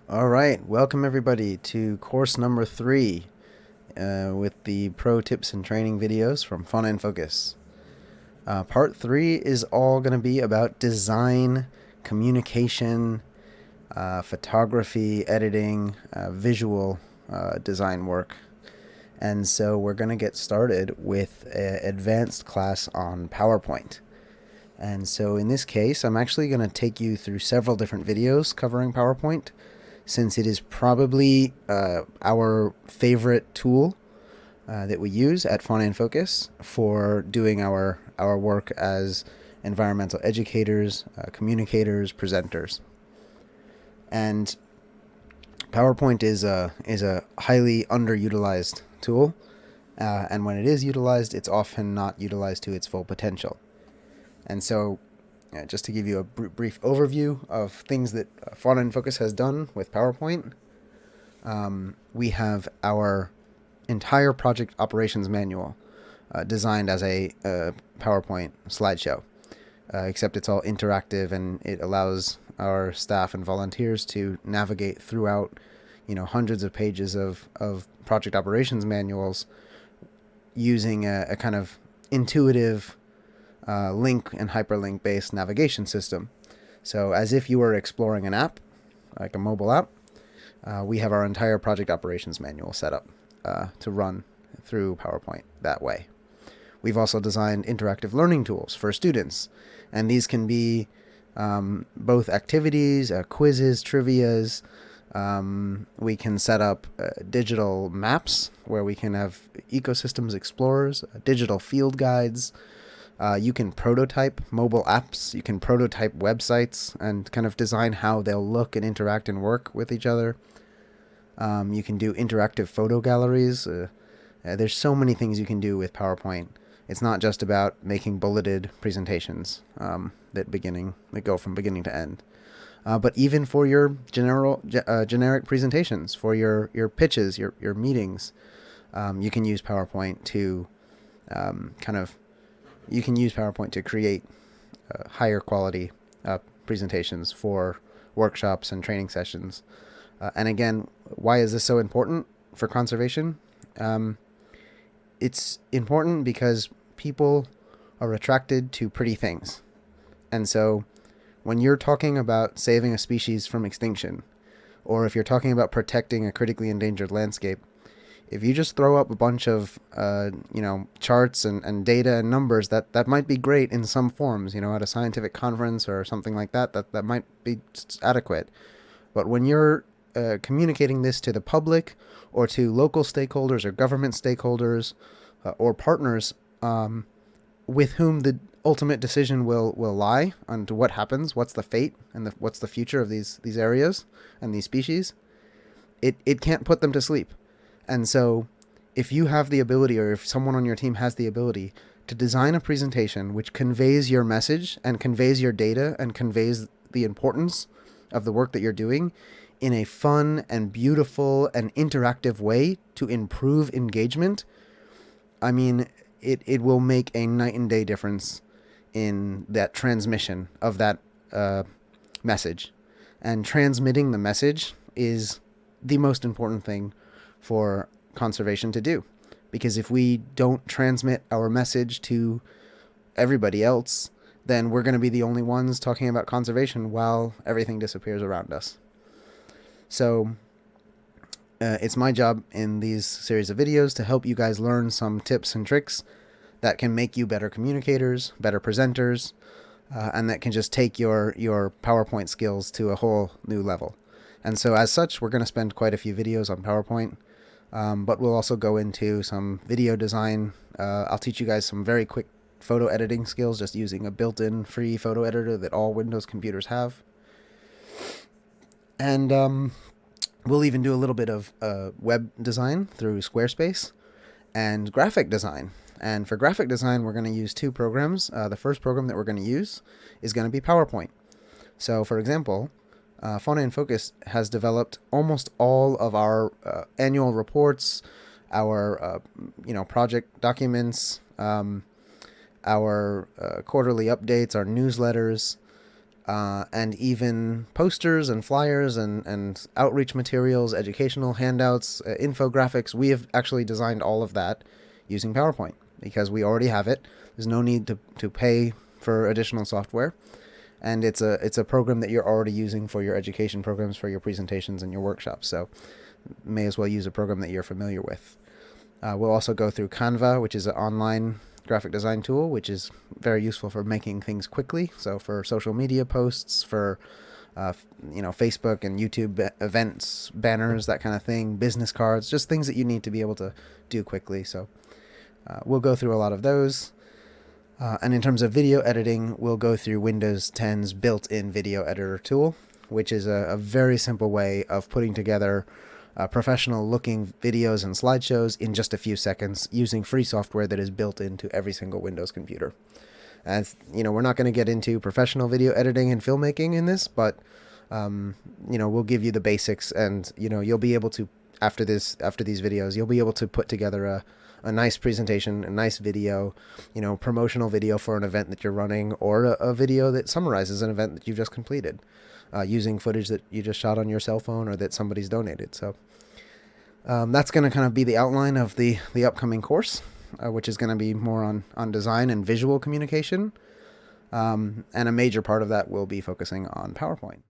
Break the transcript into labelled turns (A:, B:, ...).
A: All right, welcome everybody to course number 3 with the pro tips and training videos from Fauna and Focus. Part 3 is all going to be about design, communication, photography, editing, visual design work. And so we're going to get started with an advanced class on PowerPoint. And so in this case, I'm actually going to take you through several different videos covering PowerPoint, since it is probably our favorite tool that we use at Fauna and Focus for doing our work as environmental educators, communicators, presenters. And PowerPoint is a highly underutilized tool, and when it is utilized, it's often not utilized to its full potential. And so, just to give you a brief overview of things that Fauna and Focus has done with PowerPoint, we have our entire project operations manual designed as a PowerPoint slideshow, except it's all interactive and it allows our staff and volunteers to navigate throughout, hundreds of pages of project operations manuals using a kind of intuitive link and hyperlink based navigation system. So as if you were exploring an app, like a mobile app, we have our entire project operations manual set up to run through PowerPoint that way. We've also designed interactive learning tools for students, and these can be both activities, quizzes, trivias. We can set up digital maps where we can have ecosystems explorers, digital field guides. You can prototype mobile apps. You can prototype websites and kind of design how they'll look and interact and work with each other. You can do interactive photo galleries. There's so many things you can do with PowerPoint. It's not just about making bulleted presentations that go from beginning to end. But even for your generic presentations, for your pitches, your meetings, you can use PowerPoint to create higher quality presentations for workshops and training sessions. And again, why is this so important for conservation? It's important because people are attracted to pretty things. And so when you're talking about saving a species from extinction, or if you're talking about protecting a critically endangered landscape, if you just throw up a bunch of charts and data and numbers, that might be great in some forms, at a scientific conference or something like that might be adequate. But when you're communicating this to the public or to local stakeholders or government stakeholders or partners with whom the ultimate decision will lie on to what happens, what's the fate and what's the future of these areas and these species, it can't put them to sleep. And so if you have the ability, or if someone on your team has the ability to design a presentation which conveys your message and conveys your data and conveys the importance of the work that you're doing in a fun and beautiful and interactive way to improve engagement, I mean, it will make a night and day difference in that transmission of that message. And transmitting the message is the most important thing for conservation to do. Because if we don't transmit our message to everybody else, then we're going to be the only ones talking about conservation while everything disappears around us. So it's my job in these series of videos to help you guys learn some tips and tricks that can make you better communicators, better presenters, and that can just take your PowerPoint skills to a whole new level. And so as such, we're going to spend quite a few videos on PowerPoint, but we'll also go into some video design. I'll teach you guys some very quick photo editing skills just using a built-in free photo editor that all Windows computers have. And we'll even do a little bit of web design through Squarespace and graphic design. And for graphic design, we're going to use two programs. The first program that we're going to use is going to be PowerPoint. So, for example, Fauna and Focus has developed almost all of our annual reports, our project documents, our quarterly updates, our newsletters, and even posters and flyers and outreach materials, educational handouts, infographics. We have actually designed all of that using PowerPoint because we already have it. There's no need to pay for additional software. And it's a program that you're already using for your education programs, for your presentations and your workshops. So may as well use a program that you're familiar with. We'll also go through Canva, which is an online graphic design tool, which is very useful for making things quickly. So for social media posts, for Facebook and YouTube events, banners, that kind of thing, business cards, just things that you need to be able to do quickly. So we'll go through a lot of those. And in terms of video editing, we'll go through Windows 10's built-in video editor tool, which is a very simple way of putting together professional-looking videos and slideshows in just a few seconds using free software that is built into every single Windows computer. As we're not going to get into professional video editing and filmmaking in this, but we'll give you the basics, and you'll be able to after these videos, you'll be able to put together a nice presentation, a nice video, promotional video for an event that you're running, or a video that summarizes an event that you've just completed, using footage that you just shot on your cell phone or that somebody's donated. So that's going to kind of be the outline of the upcoming course, which is going to be more on design and visual communication. And a major part of that will be focusing on PowerPoint.